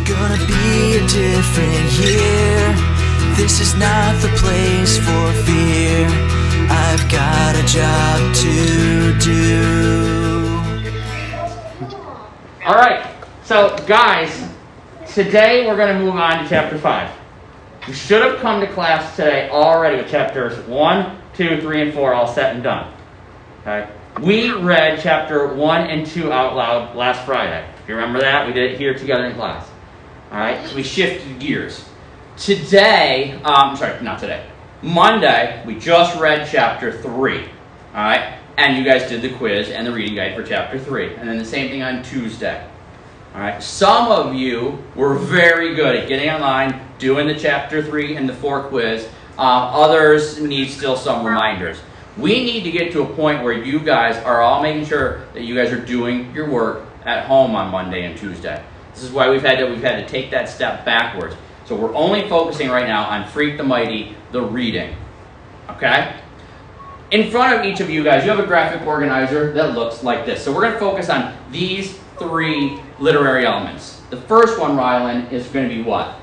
gonna be a different year. This is not the place for fear. I've got a job to do. All right, so guys, today we're going to move on to chapter 5. You should have come to class today already with chapters 1, 2, 3, and 4 all set and done. Okay? We read chapter 1 and 2 out loud last Friday. If you remember that, we did it here together in class. All right, so we shifted gears. Today, not today. Monday, we just read chapter 3. All right, and you guys did the quiz and the reading guide for chapter 3. And then the same thing on Tuesday. All right, some of you were very good at getting online, doing the chapter 3 and the 4 quiz. Others need still some reminders. We need to get to a point where you guys are all making sure that you guys are doing your work at home on Monday and Tuesday. This is why we've had to take that step backwards. So we're only focusing right now on Freak the Mighty, the reading. Okay? In front of each of you guys, you have a graphic organizer that looks like this. So we're going to focus on these 3 literary elements. The first one, Rylan, is going to be what?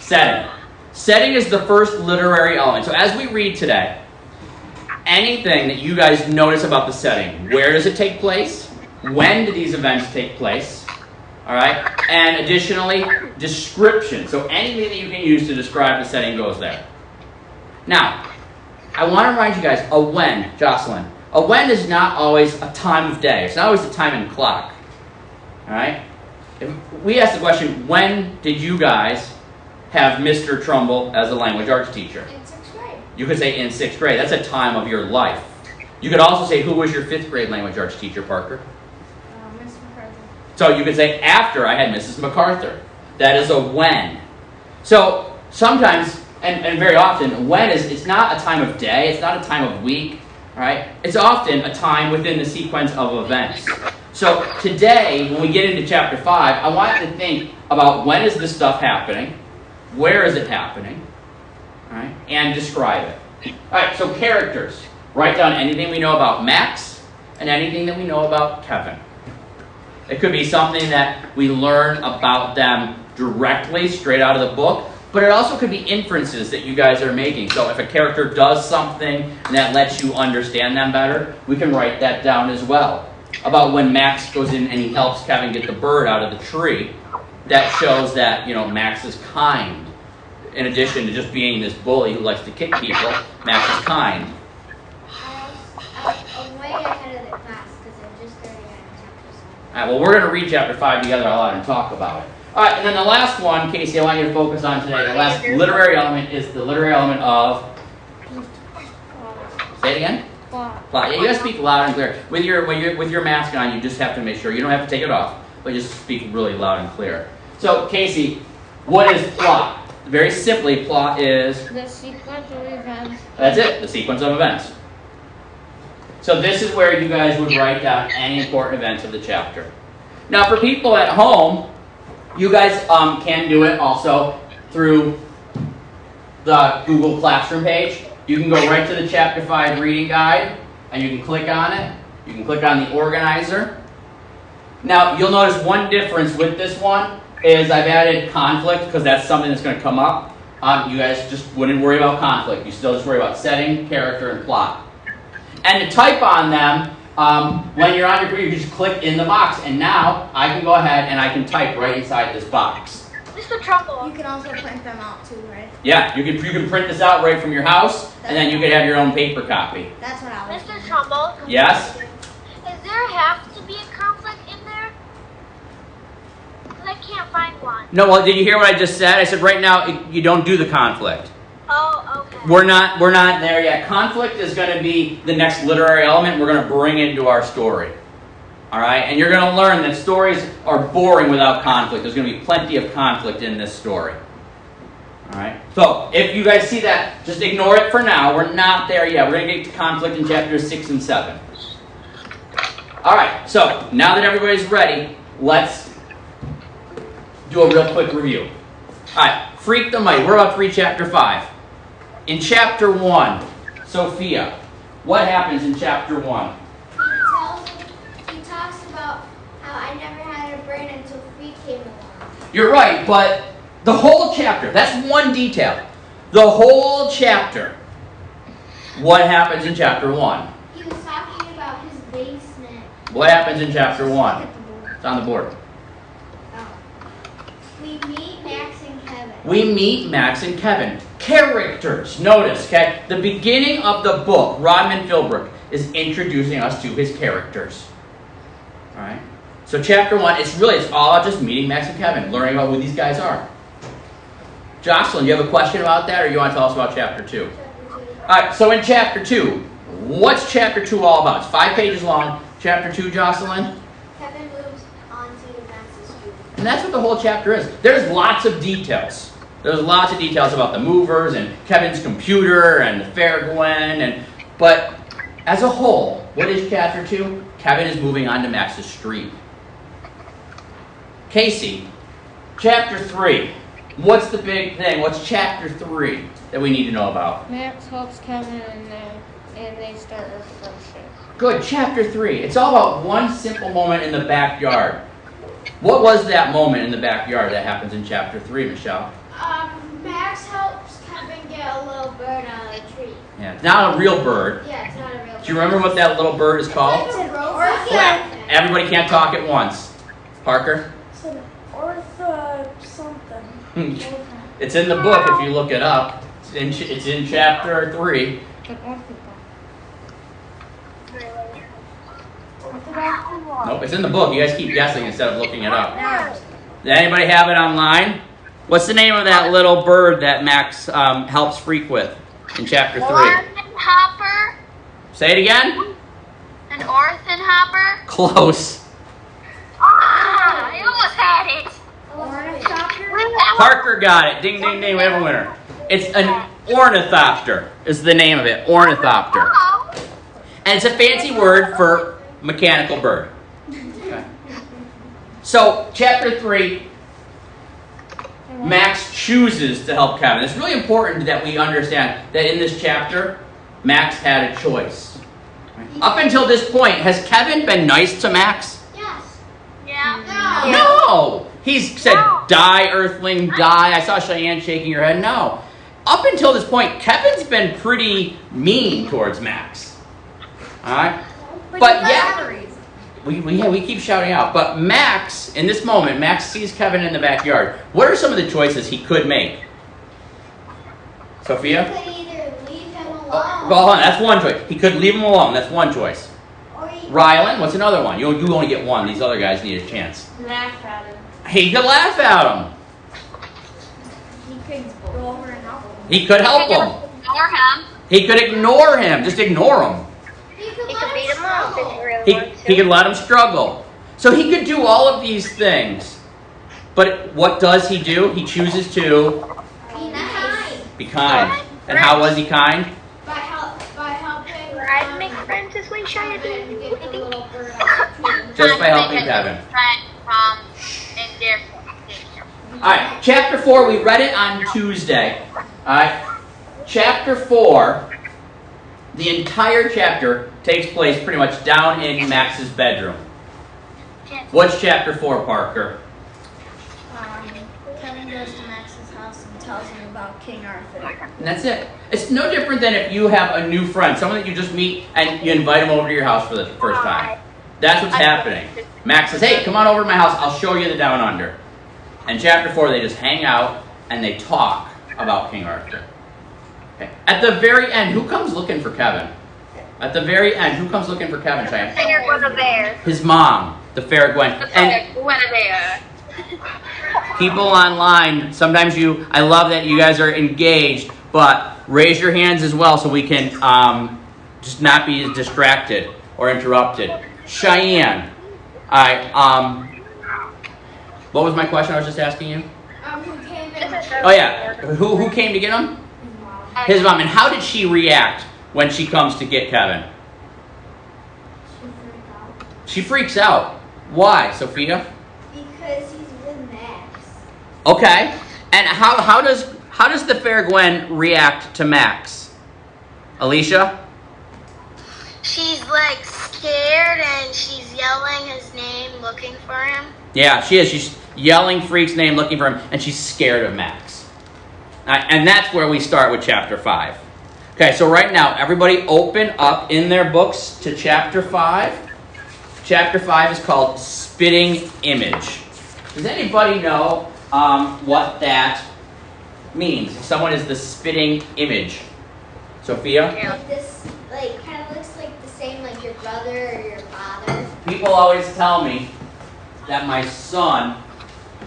Setting. Setting is the first literary element. So as we read today, anything that you guys notice about the setting, where does it take place? When do these events take place? All right? And additionally, description. So anything that you can use to describe the setting goes there. Now, I want to remind you guys, a when, Jocelyn, a when is not always a time of day. It's not always a time in clock. All right? If we ask the question, when did you guys have Mr. Trumbull as a language arts teacher? In 6th grade. You could say in 6th grade. That's a time of your life. You could also say, who was your 5th grade language arts teacher, Parker? Miss MacArthur. So you could say, after I had Mrs. MacArthur. That is a when. So sometimes, and very often, when it's not a time of day, it's not a time of week, all right? It's often a time within the sequence of events. So today, when we get into chapter 5, I want you to think about when is this stuff happening, where is it happening, all right, and describe it. All right, so characters. Write down anything we know about Max and anything that we know about Kevin. It could be something that we learn about them directly, straight out of the book, but it also could be inferences that you guys are making. So if a character does something and that lets you understand them better, we can write that down as well. About when Max goes in and he helps Kevin get the bird out of the tree, that shows that, Max is kind. In addition to just being this bully who likes to kick people, Max is kind. I'm way ahead of the class because I'm just starting at chapter 7. All right, well, we're going to read chapter 5 together a lot and talk about it. All right, and then the last one, Casey, I want you to focus on today. The last literary element is the literary element of... Say it again? Plot. Yeah, you got to speak loud and clear. With your mask on, you just have to make sure. You don't have to take it off, but just speak really loud and clear. So, Casey, what is plot? Very simply, plot is... The sequence of events. That's it, the sequence of events. So this is where you guys would write down any important events of the chapter. Now, for people at home, you guys can do it also through the Google Classroom page. You can go right to the Chapter 5 reading guide, and you can click on it. You can click on the organizer. Now, you'll notice one difference with this one is I've added conflict because that's something that's going to come up. You guys just wouldn't worry about conflict. You still just worry about setting, character, and plot. And to type on them, when you're on your computer, you just click in the box. And now I can go ahead and I can type right inside this box. Mr. Trumbull. You can also print them out too, right? Yeah, you can print this out right from your house, and then you can have your own paper copy. That's what I was Mr. Trumbull. Yes? Does there have to be a conflict in there? Because I can't find one. No, well, did you hear what I just said? I said right now you don't do the conflict. Oh, okay. We're not there yet. Conflict is going to be the next literary element we're going to bring into our story. All right? And you're going to learn that stories are boring without conflict. There's going to be plenty of conflict in this story. All right? So, if you guys see that, just ignore it for now. We're not there yet. We're going to get to conflict in chapters 6 and 7. All right. So, now that everybody's ready, let's do a real quick review. All right. Freak the Mighty. We're about to read chapter 5. In chapter 1, Sophia, what happens in chapter 1? He talks about how I never had a brain until Free came along. You're right, but the whole chapter, that's one detail. The whole chapter. What happens in chapter 1? He was talking about his basement. What happens in chapter 1? It's on the board. We meet Max and Kevin. We meet Max and Kevin. Characters. Notice, okay? The beginning of the book, Rodman Philbrook, is introducing us to his characters. Alright? So chapter 1, it's all about just meeting Max and Kevin, learning about who these guys are. Jocelyn, do you have a question about that, or you want to tell us about chapter 2? Alright, so in chapter 2, what's chapter 2 all about? It's 5 pages long. Chapter 2, Jocelyn? Kevin moves on to Max's street. And that's what the whole chapter is. There's lots of details. There's lots of details about the movers and Kevin's computer and the Fair Gwen. But as a whole, what is chapter 2? Kevin is moving on to Max's street. Casey, chapter 3. What's the big thing? What's chapter 3 that we need to know about? Max helps Kevin and they start a friendship. Good, chapter 3. It's all about one simple moment in the backyard. What was that moment in the backyard that happens in chapter 3, Michelle? Max helps Kevin get a little bird out of the tree. Yeah, it's not a real bird. Yeah, it's not a real bird. Do you remember what that little bird is called? It's a Well, everybody can't talk at once. Parker? It's an ortho something. It's in the book if you look it up. It's in chapter 3. An orthodox. Nope, it's in the book. You guys keep guessing instead of looking it up. Does anybody have it online? What's the name of that little bird that Max helps freak with in chapter 3? Orphan hopper. Say it again? An orphan hopper. Close. Ah, I almost had it. Parker got it. Ding, ding, ding. We have a winner. It's an ornithopter is the name of it. Ornithopter. Oh. And it's a fancy word for mechanical bird. Okay. So, chapter 3, Max chooses to help Kevin. It's really important that we understand that in this chapter, Max had a choice. Up until this point, has Kevin been nice to Max? Yes. Yeah. No! He's said, die, Earthling, die. I saw Cheyenne shaking her head. No. Up until this point, Kevin's been pretty mean towards Max. Alright? But yeah, we keep shouting out. But Max, in this moment, Max sees Kevin in the backyard. What are some of the choices he could make? Sophia? He could either leave him alone. Well, hold on, that's one choice. He could leave him alone. That's one choice. Or he Rylan, what's another one? You only get one. These other guys need a chance. Laugh at him. He could laugh at him. He could go over and help him. He could help him. Ignore him. He could ignore him. Just ignore him. He could He let could beat him up if he really He wants to. could let him struggle. So he could do all of these things. But what does he do? He chooses to be nice. be kind. And how was he kind? By helping. I'd make friends this way, Kevin Cheyenne. get the little bird out of the tree. Just by helping Kevin. Friend from in their station. Alright, chapter 4, we read it on Tuesday. Alright, chapter 4, the entire chapter takes place pretty much down in Max's bedroom. What's chapter 4, Parker? Kevin goes to Max's house and tells him about King Arthur. And that's it. It's no different than if you have a new friend, someone that you just meet and you invite them over to your house for the first time. That's what's happening. Max says, hey, come on over to my house, I'll show you the Down Under. And chapter 4, they just hang out and they talk about King Arthur. Okay. At the very end, who comes looking for Kevin? At the very end, who comes looking for Kevin, Cheyenne? Fair Guinevere. His mom, the Fair Gwen. And Guinevere. people online, sometimes I love that you guys are engaged, but raise your hands as well so we can just not be distracted or interrupted. Cheyenne, what was my question I was just asking you? Who came in? Oh yeah, who came to get him? His mom. And how did she react when she comes to get Kevin? She freaks out. Why, Sophia? Because he's with Max. Okay. And how does the Fair Gwen react to Max? Alicia? She's like scared and she's yelling his name, looking for him. Yeah, she is. She's yelling Freak's name, looking for him, and she's scared of Max. And that's where we start with chapter 5. Okay, so right now, everybody open up in their books to chapter 5. Chapter 5 is called Spitting Image. Does anybody know what that means? Someone is the spitting image. Sophia? Like this, like, kind of looks like the same, like your brother or your father. People always tell me that my son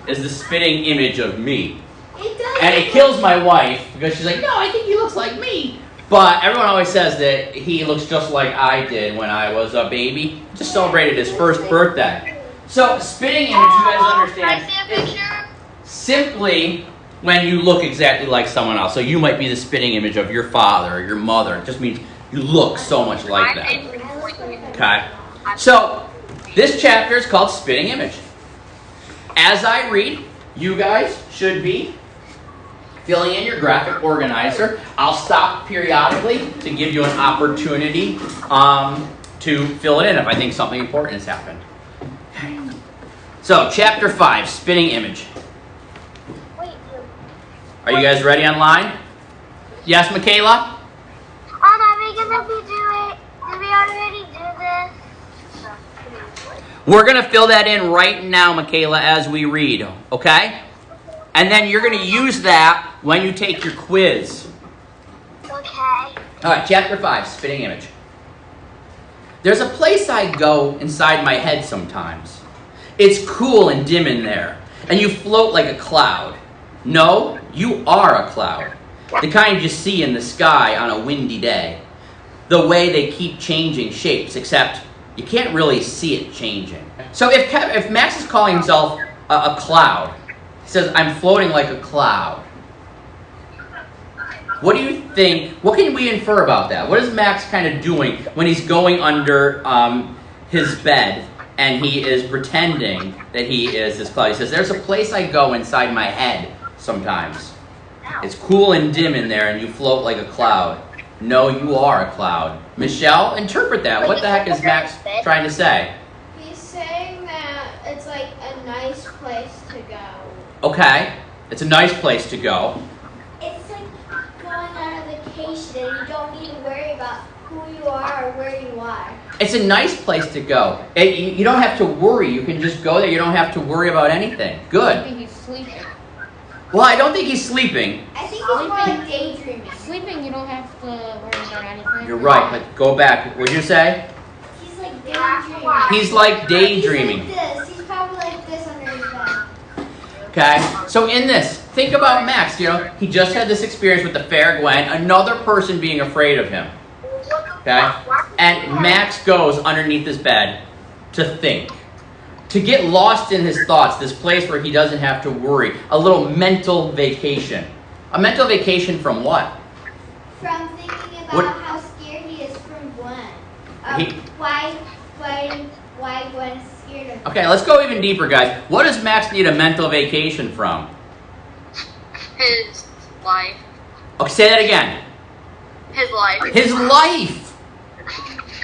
is the spitting image of me. It does. And it kills my wife because she's like, no, I think he looks like me. But everyone always says that he looks just like I did when I was a baby. Just celebrated his first birthday. So spitting image, you guys understand, Can I see a picture? simply when you look exactly like someone else. So you might be the spitting image of your father or your mother. It just means you look so much like them. Okay? So this chapter is called Spitting Image. As I read, you guys should be filling in your graphic organizer. I'll stop periodically to give you an opportunity to fill it in if I think something important has happened. Okay. So, chapter 5, Spitting Image. Wait, Are you guys ready online? Yes, Michaela? are we gonna be doing? Did we already do this? We're going to fill that in right now, Michaela, as we read, okay? And then you're going to use that when you take your quiz. Okay. All right, chapter 5, Spitting Image. There's a place I go inside my head sometimes. It's cool and dim in there, and you float like a cloud. No, you are a cloud. The kind you see in the sky on a windy day. The way they keep changing shapes, except you can't really see it changing. So if Max is calling himself a cloud, he says, I'm floating like a cloud. What do you think? What can we infer about that? What is Max kind of doing when he's going under his bed and he is pretending that he is this cloud? He says, there's a place I go inside my head sometimes. It's cool and dim in there and you float like a cloud. No, you are a cloud. Michelle, interpret that. What the heck is Max trying to say? He's saying that it's like a nice place to go. Okay, it's a nice place to go. It's like going on a vacation and you don't need to worry about who you are or where you are. It's a nice place to go. You don't have to worry. You can just go there. You don't have to worry about anything. I Good. think he's sleeping. Well, I don't think he's sleeping. I think it's more like daydreaming. Sleeping, you don't have to worry about anything. You're right, but go back. What'd you say? He's like daydreaming. He's like daydreaming. He's like this. He's probably like this under his bed. Okay? So in this, think about Max. You know, he just had this experience with the fair Gwen, another person being afraid of him. Okay? And Max goes underneath his bed to think. To get lost in his thoughts, this place where he doesn't have to worry. A little mental vacation. A mental vacation from what? From thinking about What- how scared he is from Gwen. He- Why Gwen is scared of him. Okay, let's go even deeper, guys. What does Max need a mental vacation from? His life. Okay, say that again. His life. His life.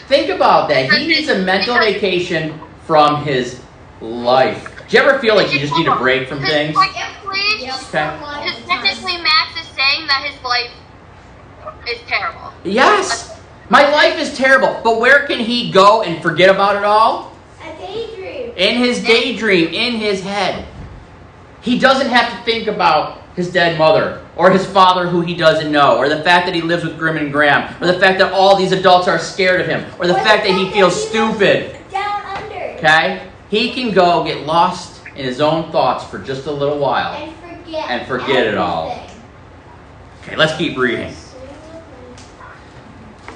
Think about that. He needs a mental vacation from his life. Do you ever feel like you just need a break from things? Technically, Yep. Okay. technically, Max is saying that his life is terrible. Yes. My life is terrible. But where can he go and forget about it all? A daydream. In his daydream, in his head. He doesn't have to think about his dead mother, or his father who he doesn't know, or the fact that he lives with Grim and Graham, or the fact that all these adults are scared of him, or the fact that he feels stupid. Down under. Okay? He can go get lost in his own thoughts for just a little while. And forget. forget it all. everything. Okay, let's keep reading.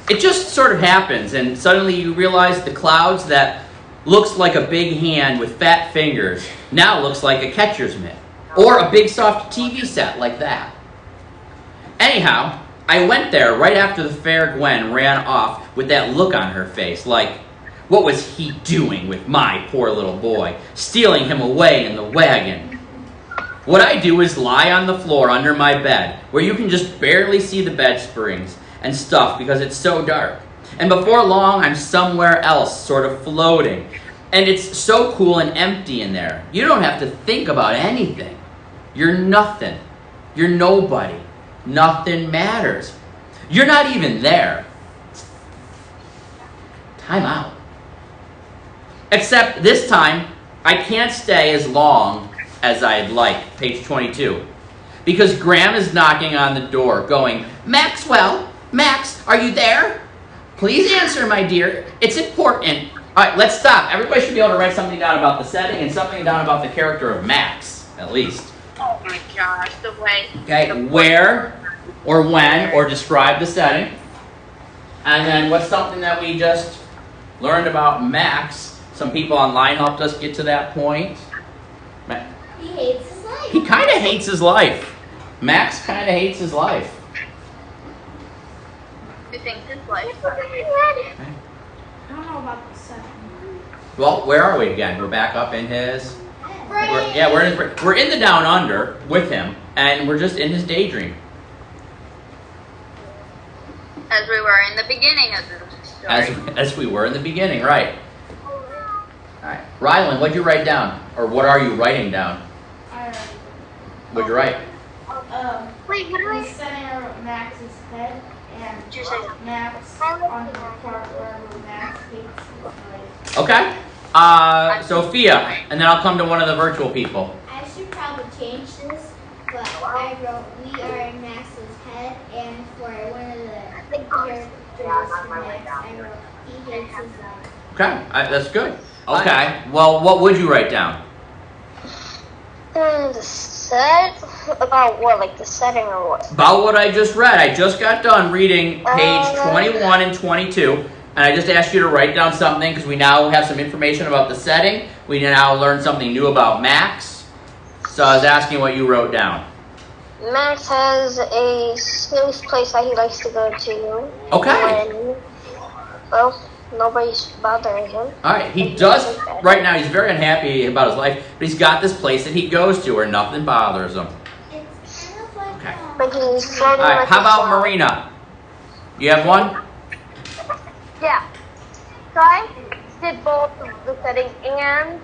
It just sort of happens, and suddenly you realize the clouds that looks like a big hand with fat fingers now looks like a catcher's mitt. Or a big soft TV set like that. Anyhow, I went there right after the fair Gwen ran off with that look on her face, like, what was he doing with my poor little boy, stealing him away in the wagon? What I do is lie on the floor under my bed, where you can just barely see the bed springs and stuff because it's so dark. And before long, I'm somewhere else, sort of floating. And it's so cool and empty in there. You don't have to think about anything. You're nothing. You're nobody. Nothing matters. You're not even there. Time out. Except this time, I can't stay as long as I'd like. Page 22. Because Graham is knocking on the door, going, Maxwell, Max, are you there? Please answer, my dear. It's important. All right, let's stop. Everybody should be able to write something down about the setting and something down about the character of Max, at least. Oh my gosh, the way. Okay, where or when or describe the setting. And then what's something that we just learned about Max? Some people online helped us get to that point. He hates his life. He kind of hates his life. Max kind of hates his life. You think his life? I don't know about the second. Well, where are we again? We're back up in his... We're in the down under with him, and we're just in his daydream. As we were in the beginning of the story. As we were in the beginning, right. All right. Rylan, what'd you write down? Or what are you writing down? What'd you write? Wait, what do I He's setting up Max's head and Did you say something? Max on the part where Max hates his life. Okay. Sophia, and then I'll come to one of the virtual people. I should probably change this, but I wrote, we are in Max's head, and for one of the characters for Max, I wrote, he hates his life. Okay, that's good. Okay, well, what would you write down? The set? About what, like the setting or what? About what I just read. I just got done reading page 21 and 22, and I just asked you to write down something because we now have some information about the setting. We now learned something new about Max. So I was asking what you wrote down. Max has a safe place that he likes to go to. Okay. When, well, nobody's bothering him. All right, he does, right now, he's very unhappy about his life, but he's got this place that he goes to where nothing bothers him. It's kind of like, Okay. But he's All floating right, like how a about cloud. Marina? You have one? Yeah. So I did both the setting and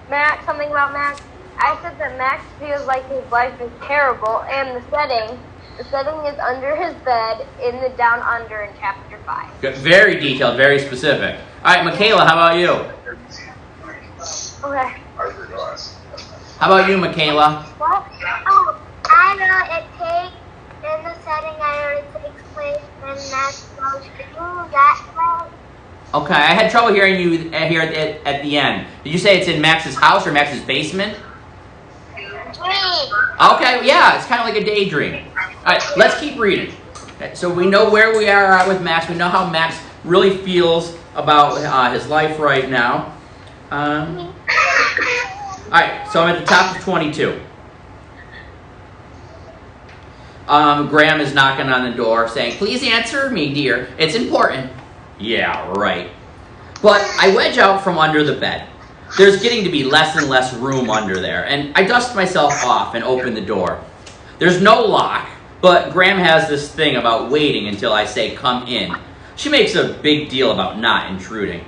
Max, something about Max. I said that Max feels like his life is terrible, and the setting is under his bed in the Down Under in Chapter 5. Good. Very detailed, very specific. All right, Michaela, how about you? Okay. How about you, Michaela? What? Oh, I know it takes, in the setting I know it takes place when Max goes to that way. Okay, I had trouble hearing you here at the end. Did you say it's in Max's house or Max's basement? Okay, yeah, it's kind of like a daydream. All right, let's keep reading. Okay, so we know where we are at with Max. We know how Max really feels about his life right now. All right, so I'm at the top of 22. Graham is knocking on the door saying, please answer me, dear. It's important. Yeah, right. But I wedge out from under the bed. There's getting to be less and less room under there, and I dust myself off and open the door. There's no lock, but Graham has this thing about waiting until I say come in. She makes a big deal about not intruding.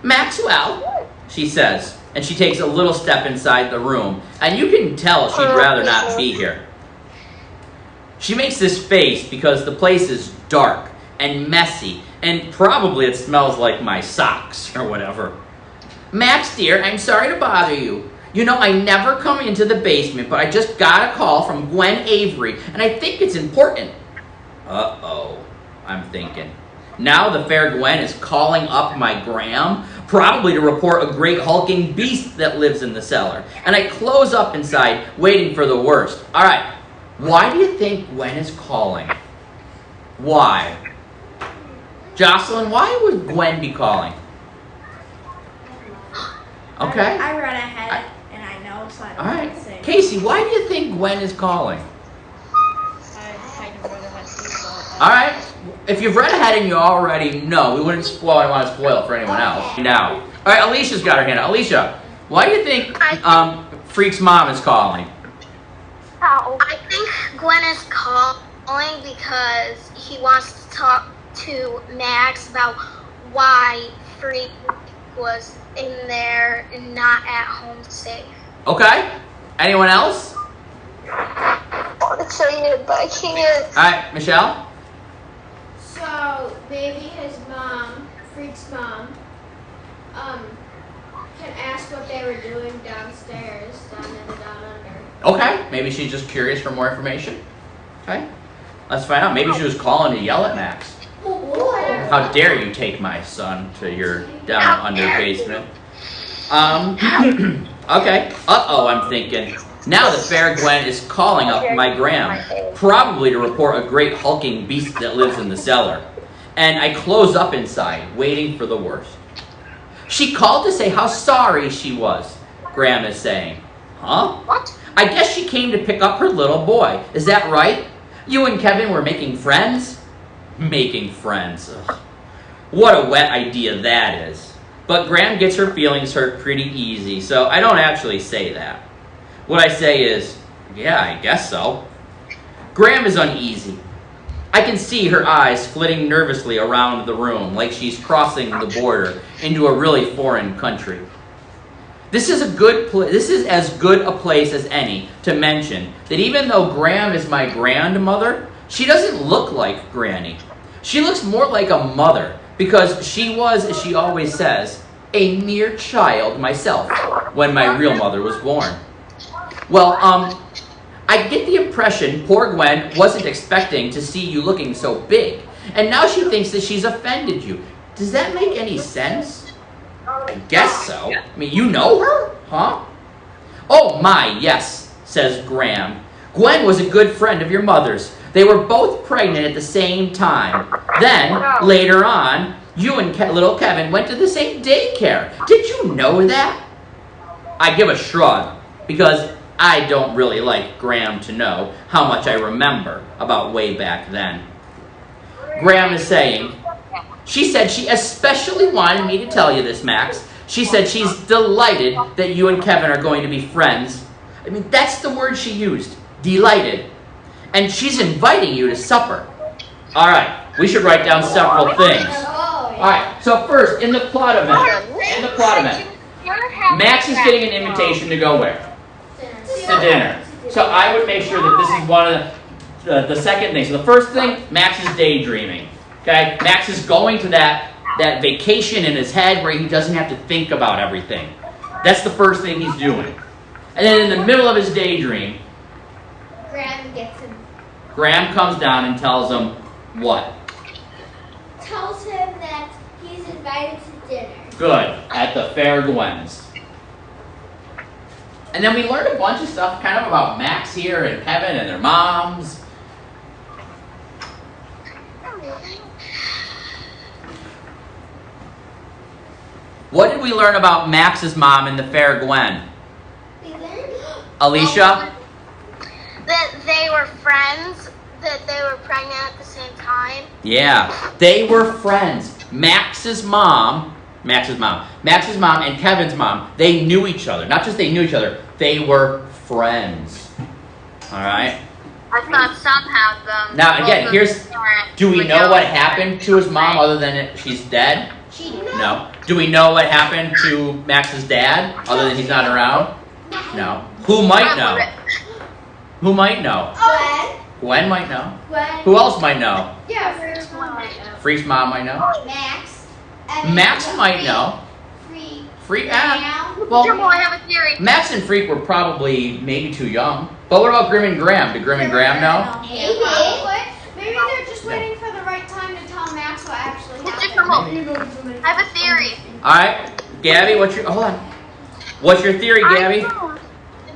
Maxwell, she says, and she takes a little step inside the room, and you can tell she'd rather not be here. She makes this face because the place is dark and messy, and probably it smells like my socks or whatever. Max, dear, I'm sorry to bother you. You know, I never come into the basement, but I just got a call from Gwen Avery, and I think it's important. Uh-oh, I'm thinking. Now the fair Gwen is calling up my Graham, probably to report a great hulking beast that lives in the cellar. And I close up inside, waiting for the worst. All right, why do you think Gwen is calling? Why? Jocelyn, why would Gwen be calling? Okay. I read ahead and I know, so I don't All know right. what to say. Casey, why do you think Gwen is calling? I kind of read ahead too, but All right. If you've read ahead and you already know, we wouldn't spoil. I want to spoil it for anyone else. Now, all right. Alicia's got her hand up. Alicia, why do you think Freak's mom is calling? How? I think Gwen is calling because he wants to talk to Max about why Freak was in there and not at home safe. Okay. Anyone else? I want to say it, but I can't. All right, Michelle? So maybe his mom, Freak's mom, can ask what they were doing downstairs, down in the down under. Okay. Maybe she's just curious for more information. Okay. Let's find out. Maybe she was calling to yell at Max. How dare you take my son to your down under basement? Okay. Uh-oh, I'm thinking. Now the fair Gwen is calling up my Graham, probably to report a great hulking beast that lives in the cellar. And I close up inside, waiting for the worst. She called to say how sorry she was, Graham is saying. Huh? What? I guess she came to pick up her little boy. Is that right? You and Kevin were making friends? Making friends. Ugh. What a wet idea that is. But Graham gets her feelings hurt pretty easy, so I don't actually say that. What I say is, yeah, I guess so. Graham is uneasy. I can see her eyes flitting nervously around the room like she's crossing the border into a really foreign country. This is as good a place as any to mention that even though Graham is my grandmother, she doesn't look like Granny. She looks more like a mother because she was, as she always says, a mere child myself when my real mother was born. Well, I get the impression poor Gwen wasn't expecting to see you looking so big, and now she thinks that she's offended you. Does that make any sense? I guess so. I mean, you know her, huh? Oh my, yes, says Graham. Gwen was a good friend of your mother's. They were both pregnant at the same time. Then, later on, you and little Kevin went to the same daycare. Did you know that? I give a shrug, because I don't really like Graham to know how much I remember about way back then. Graham is saying, she said she especially wanted me to tell you this, Max. She said she's delighted that you and Kevin are going to be friends. I mean, that's the word she used, delighted. And she's inviting you to supper. All right, we should write down several things. All right, so first, in the plot event, Max is getting an invitation to go where? To dinner. So I would make sure that this is one of the second thing. So the first thing, Max is daydreaming. Okay, Max is going to that vacation in his head where he doesn't have to think about everything. That's the first thing he's doing. And then in the middle of his daydream, Graham gets him. Graham comes down and tells him what? Tells him that he's invited to dinner. Good, at the Fair Gwen's. And then we learned a bunch of stuff kind of about Max here and Kevin and their moms. What did we learn about Max's mom and the Fair Gwen? We learned Alicia? That they were friends, that they were pregnant at the same time. Yeah, they were friends. Max's mom and Kevin's mom, they knew each other. Not just they knew each other, they were friends. All right? I thought somehow them. Now, again, do we know what happened to his mom other than she's dead? She did not. No. Do we know what happened to Max's dad other than he's not around? No. Who might know? Who might know? Gwen might know. Gwen. Who else might know? Yeah, Freak's mom might know. Freak's mom might know. Max. Max might know. Freak. Well, I have a theory. Max and Freak were probably maybe too young. But what about Grim and Graham? Did Grim and Graham know? Maybe. Maybe they're just waiting for the right time to tell Max what actually happened. I have a theory. All right, Gabby, hold on. What's your theory, Gabby? I know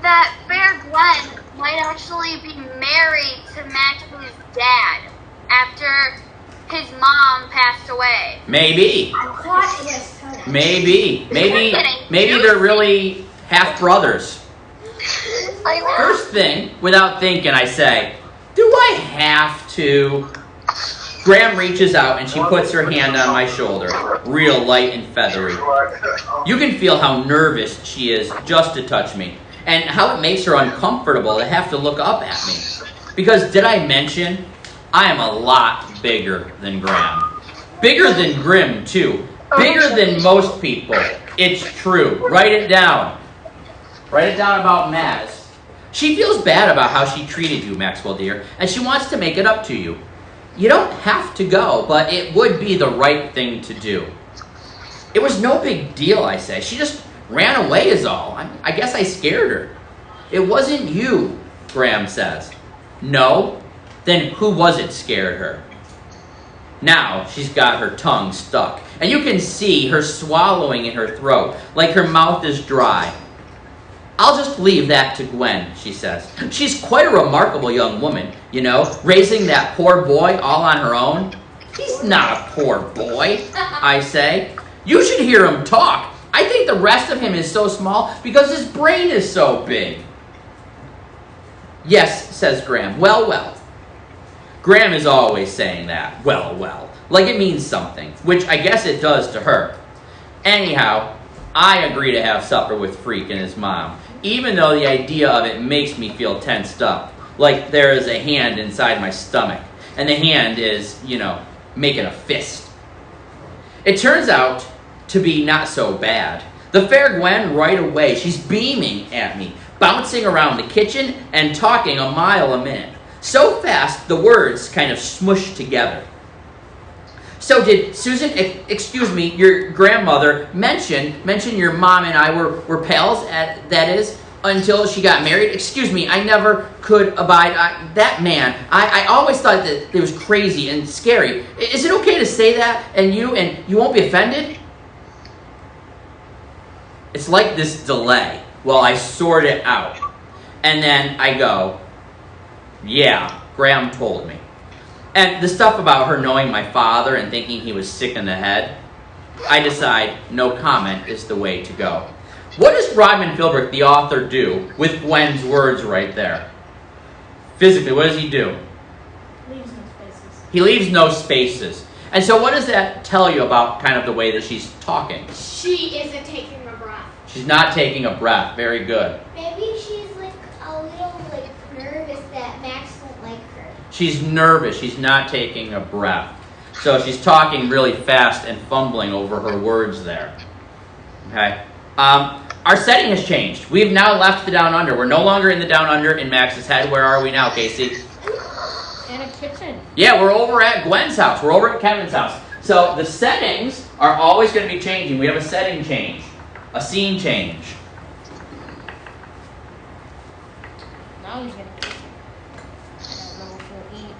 that Fair Gwen might actually be married to Max's dad after his mom passed away. Maybe. Maybe they're really half brothers. First thing, without thinking, I say, do I have to? Graham reaches out and she puts her hand on my shoulder, real light and feathery. You can feel how nervous she is just to touch me, and how it makes her uncomfortable to have to look up at me. Because did I mention I am a lot bigger than Graham. Bigger than Grim, too. Bigger than most people. It's true. Write it down. Write it down about Maz. She feels bad about how she treated you, Maxwell dear, and she wants to make it up to you. You don't have to go, but it would be the right thing to do. It was no big deal, I say. She just ran away is all. I guess I scared her. It wasn't you, Graham says. No? Then who was it scared her? Now she's got her tongue stuck, and you can see her swallowing in her throat, like her mouth is dry. I'll just leave that to Gwen, she says. She's quite a remarkable young woman, you know, raising that poor boy all on her own. He's not a poor boy, I say. You should hear him talk. I think the rest of him is so small because his brain is so big. Yes, says Graham. Well, well. Graham is always saying that. Well, well. Like it means something, which I guess it does to her. Anyhow, I agree to have supper with Freak and his mom, even though the idea of it makes me feel tensed up, like there is a hand inside my stomach, and the hand is, you know, making a fist. It turns out to be not so bad. The fair Gwen right away, she's beaming at me, bouncing around the kitchen and talking a mile a minute. So fast, the words kind of smush together. So did Susan, excuse me, your grandmother, mention your mom and I were pals, that is, until she got married? Excuse me, I never could abide that man. I always thought that it was crazy and scary. Is it okay to say that, and you won't be offended? It's like this delay while I sort it out. And then I go, yeah, Graham told me. And the stuff about her knowing my father and thinking he was sick in the head, I decide no comment is the way to go. What does Rodman Philbrick, the author, do with Gwen's words right there? Physically, what does he do? Leaves no spaces. He leaves no spaces. And so what does that tell you about kind of the way that she's talking? She isn't taking a breath. She's not taking a breath. Very good. Maybe she's like a little like nervous that Max won't like her. She's nervous. She's not taking a breath. So she's talking really fast and fumbling over her words there. Okay? Our setting has changed. We've now left the Down Under. We're no longer in the Down Under in Max's head. Where are we now, Casey? In a kitchen. Yeah, we're over at Gwen's house. We're over at Kevin's house. So the settings are always going to be changing. We have a setting change. A scene change. Now he's in a kitchen. I don't know if he'll eat.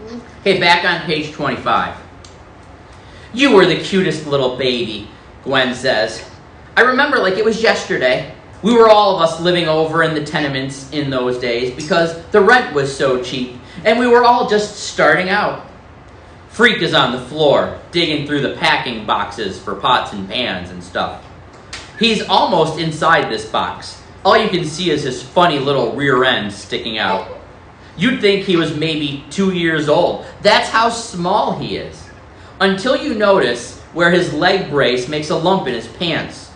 Food. Okay, back on page 25. You were the cutest little baby, Gwen says. I remember like it was yesterday. We were all of us living over in the tenements in those days because the rent was so cheap, and we were all just starting out. Freak is on the floor, digging through the packing boxes for pots and pans and stuff. He's almost inside this box. All you can see is his funny little rear end sticking out. You'd think he was maybe 2 years old. That's how small he is. Until you notice where his leg brace makes a lump in his pants.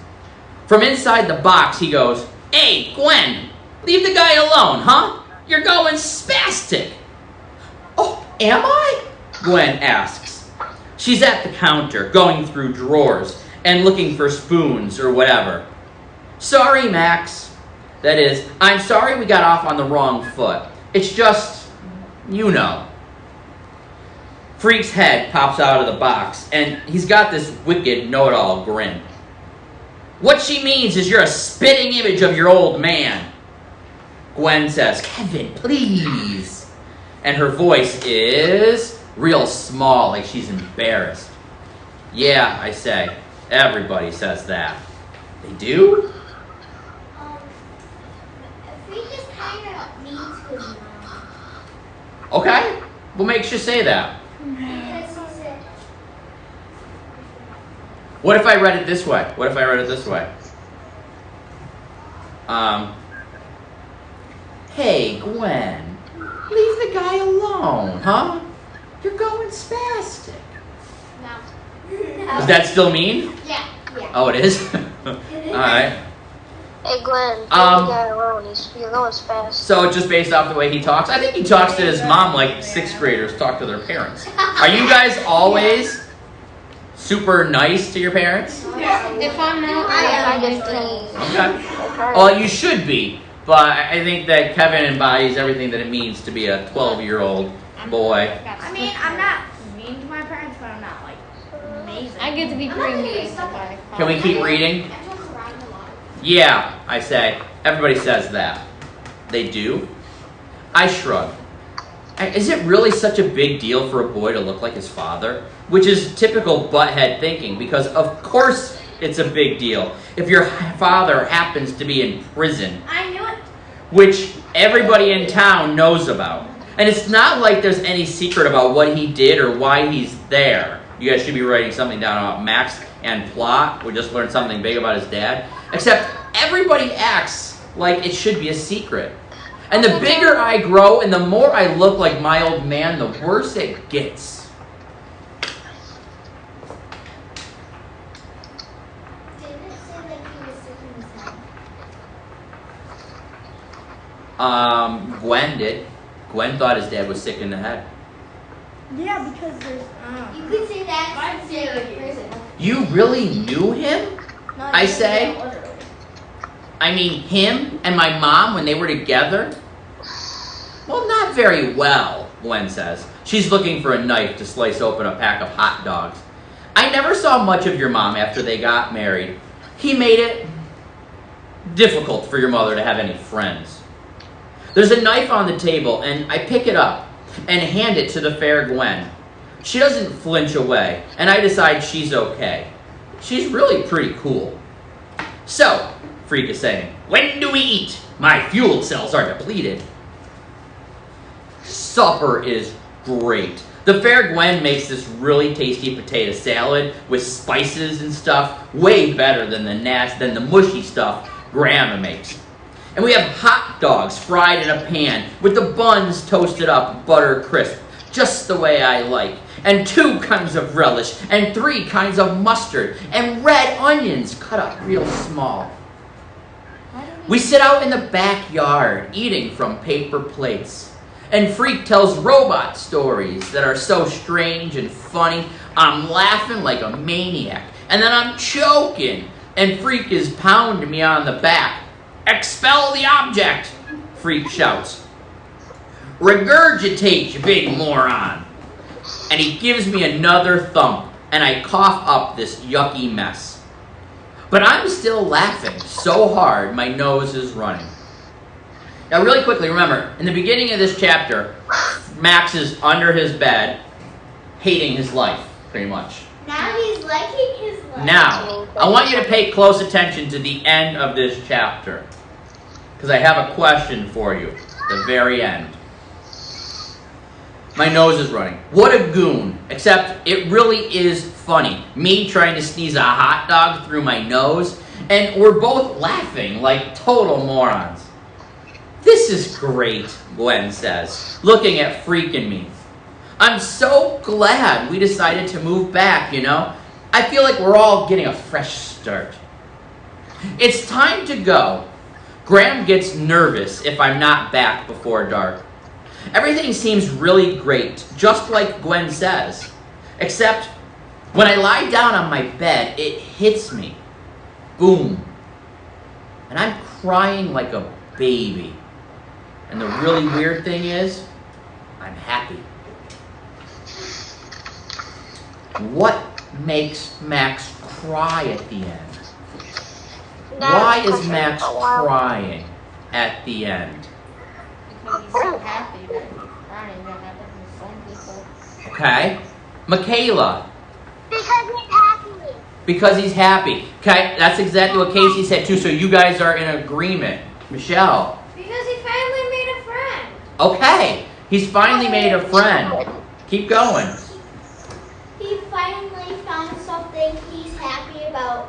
From inside the box, he goes, "Hey, Gwen, leave the guy alone, huh? You're going spastic." "Oh, am I?" Gwen asks. She's at the counter, going through drawers and looking for spoons or whatever. "Sorry, Max. That is, I'm sorry we got off on the wrong foot. It's just, you know." Freak's head pops out of the box, and he's got this wicked know-it-all grin. "What she means is you're a spitting image of your old man." Gwen says, "Kevin, please." And her voice is real small, like she's embarrassed. "Yeah," I say. Everybody says that. They do? Freak is kind of mean to his mom. Okay. What makes you say that? Because he said, What if I read it this way? Hey, Gwen, leave the guy alone, huh? You're going spastic. no. Does that still mean? Yeah. Oh, it is? Alright. Hey Glenn, take the guy alone. You're going fast. So just based off the way he talks, I think he talks to his mom like 6th graders talk to their parents. Are you guys always super nice to your parents? If I'm not, I I just can't. Okay. Well, you should be, but I think that Kevin embodies everything that it means to be a 12-year-old boy. I mean, I'm not mean to my parents, but I'm not like amazing. I get to be pretty mean sometimes. Can we keep reading? Yeah, I say. Everybody says that. They do? I shrug. Is it really such a big deal for a boy to look like his father? Which is typical butthead thinking, because of course it's a big deal if your father happens to be in prison. I knew it. Which everybody in town knows about. And it's not like there's any secret about what he did or why he's there. You guys should be writing something down about Max and plot. We just learned something big about his dad. Except everybody acts like it should be a secret. And the bigger I grow and the more I look like my old man, the worse it gets. Didn't it say that he was sick in his head? Gwen did. Gwen thought his dad was sick in the head. Yeah, because there's. You could say that since you're in prison. You really knew him? I say. I mean, him and my mom when they were together? Well, not very well, Gwen says. She's looking for a knife to slice open a pack of hot dogs. I never saw much of your mom after they got married. He made it difficult for your mother to have any friends. There's a knife on the table, and I pick it up and hand it to the fair Gwen. She doesn't flinch away, and I decide she's okay. She's really pretty cool. So, Freak is saying, when do we eat? My fuel cells are depleted. Supper is great. The fair Gwen makes this really tasty potato salad with spices and stuff, way better than the mushy stuff Grandma makes. And we have hot dogs fried in a pan with the buns toasted up butter crisp, just the way I like. And 2 kinds of relish, and 3 kinds of mustard, and red onions cut up real small. We sit out in the backyard eating from paper plates. And Freak tells robot stories that are so strange and funny, I'm laughing like a maniac. And then I'm choking, and Freak is pounding me on the back. Expel the object, Freak shouts. Regurgitate, you big moron. And he gives me another thump, and I cough up this yucky mess. But I'm still laughing so hard my nose is running. Now really quickly, remember, in the beginning of this chapter, Max is under his bed, hating his life, pretty much. Now he's liking his life. Now, I want you to pay close attention to the end of this chapter, because I have a question for you at the very end. My nose is running. What a goon. Except it really is funny. Me trying to sneeze a hot dog through my nose, and we're both laughing like total morons. This is great, Gwen says, looking at Freak and me. I'm so glad we decided to move back, you know? I feel like we're all getting a fresh start. It's time to go. Graham gets nervous if I'm not back before dark. Everything seems really great, just like Gwen says. Except, when I lie down on my bed, it hits me. Boom. And I'm crying like a baby. And the really weird thing is, I'm happy. What makes Max cry at the end? Why is Max crying at the end? Because he's so happy that he's crying. That happens to some people. Okay. Michaela. Because he's happy. Because he's happy. Okay, that's exactly what Casey said too, so you guys are in agreement. Michelle. Because he finally made a friend. Okay, he's finally made a friend. Keep going. He finally found something he's happy about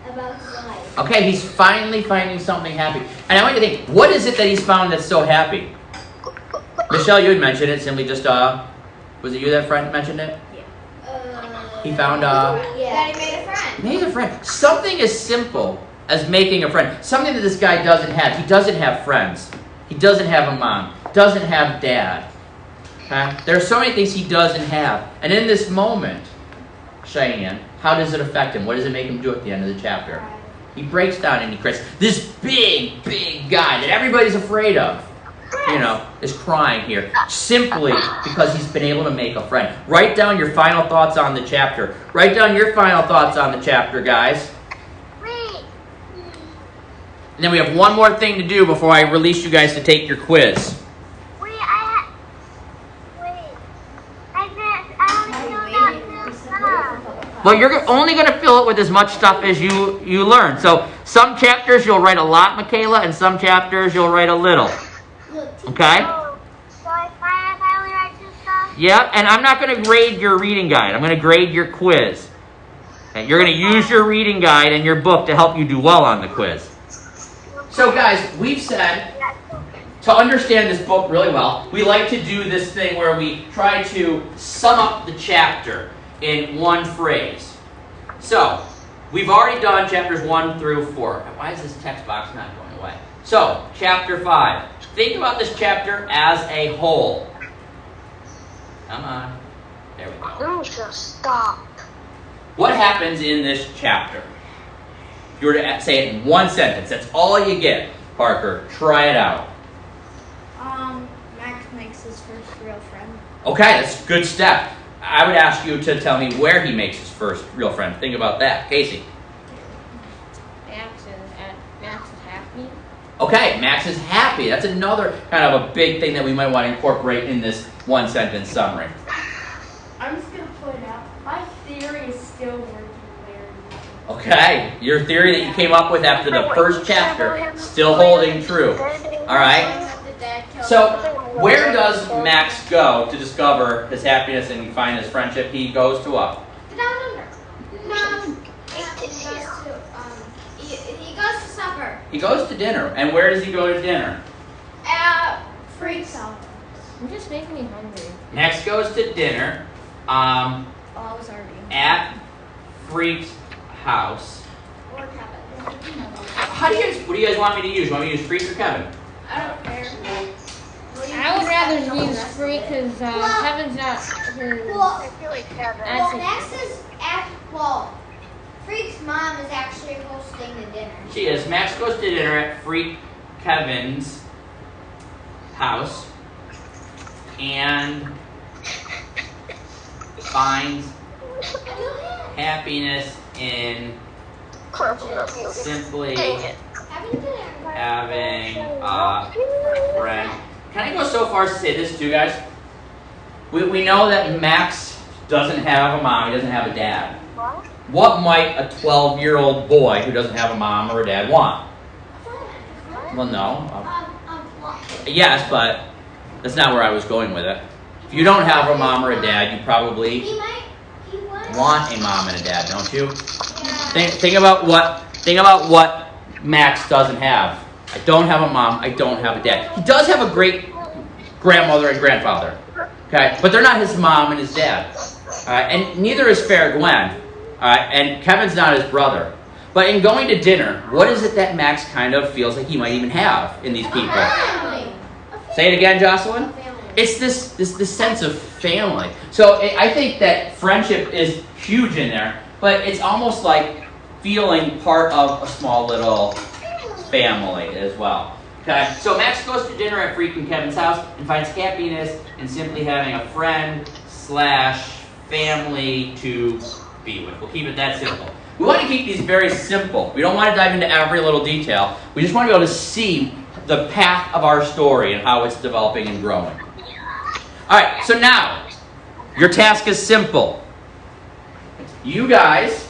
his life. Okay, he's finally finding something happy. And I want you to think, what is it that he's found that's so happy? Michelle, you had mentioned it, simply just, was it you that friend mentioned it? Yeah. He found, Yeah. That he made a friend. made a friend. Something as simple as making a friend. Something that this guy doesn't have. He doesn't have friends. He doesn't have a mom. Doesn't have dad. Okay? There are so many things he doesn't have. And in this moment, Cheyenne, how does it affect him? What does it make him do at the end of the chapter? He breaks down and he cries. This big, big guy that everybody's afraid of, is crying here simply because he's been able to make a friend. Write down your final thoughts on the chapter. Write down your final thoughts on the chapter, guys. And then we have one more thing to do before I release you guys to take your quiz. Well, you're only going to fill it with as much stuff as you learn. So some chapters you'll write a lot, Michaela, and some chapters you'll write a little. Okay? So I only write 2 stuff? Yeah, and I'm not going to grade your reading guide. I'm going to grade your quiz. Okay? You're going to use your reading guide and your book to help you do well on the quiz. So guys, we've said, to understand this book really well, we like to do this thing where we try to sum up the chapter in one phrase. So, we've already done chapters 1 through 4. Why is this text box not going away? So, chapter 5. Think about this chapter as a whole. Come on. There we go. Don't just stop. What happens in this chapter? If you were to say it in one sentence, that's all you get. Parker, try it out. Max makes his first real friend. Okay, that's a good step. I would ask you to tell me where he makes his first real friend. Think about that. Casey. Max is happy. Okay, Max is happy. That's another kind of a big thing that we might want to incorporate in this one sentence summary. I'm just going to point out, my theory is still working very well. Okay, your theory that you came up with after the first chapter, still holding true. All right. So, where does Max go to discover his happiness and find his friendship? He goes to what? He goes to supper. He goes to dinner. And where does he go to dinner? At Freak's house. You're just making me hungry. Max goes to dinner I was already. at Freak's house. Or Kevin. What do you guys want me to use? Want me to use Freak or Kevin? I don't care. I would rather use Freak because Kevin's not his. Well, I feel like Kevin. Max is Freak's mom is actually hosting the dinner. She is. Max goes to dinner at Freak Kevin's house and finds happiness in simply having a friend. Can I go so far as to say this too, guys? We know that Max doesn't have a mom, he doesn't have a dad. What might a 12-year-old boy who doesn't have a mom or a dad want? Well, no. Yes, but that's not where I was going with it. If you don't have a mom or a dad, you probably want a mom and a dad, don't you? Think about what Max doesn't have. I don't have a mom, I don't have a dad. He does have a great grandmother and grandfather. Okay? But they're not his mom and his dad. And neither is Fair Gwen. And Kevin's not his brother. But in going to dinner, what is it that Max kind of feels like he might even have in these people? Say it again, Jocelyn. It's this sense of family. So I think that friendship is huge in there, but it's almost like feeling part of a small little family as well. Okay, so Max goes to dinner at Freak and Kevin's house and finds happiness in simply having a friend/family to be with. We'll keep it that simple. We want to keep these very simple. We don't want to dive into every little detail. We just want to be able to see the path of our story and how it's developing and growing. All right, so now, your task is simple. You guys,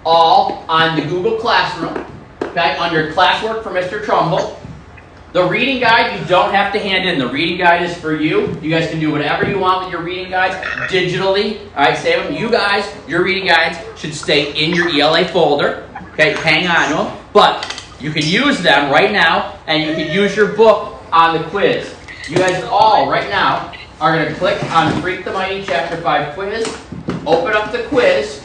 all on the Google Classroom, okay, under classwork for Mr. Trumbull. The reading guide, you don't have to hand in. The reading guide is for you. You guys can do whatever you want with your reading guides digitally. All right, save them. You guys, your reading guides should stay in your ELA folder. Okay, hang on to them. But you can use them right now, and you can use your book on the quiz. You guys all, right now, are going to click on Freak the Mighty Chapter 5 quiz. Open up the quiz.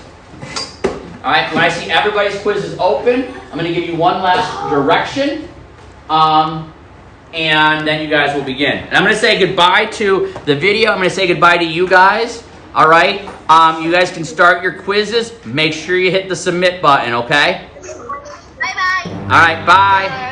All right, when I see everybody's quizzes open, I'm going to give you one last direction. And then you guys will begin. And I'm going to say goodbye to the video. I'm going to say goodbye to you guys. All right? You guys can start your quizzes. Make sure you hit the submit button, okay? Bye-bye. All right, bye.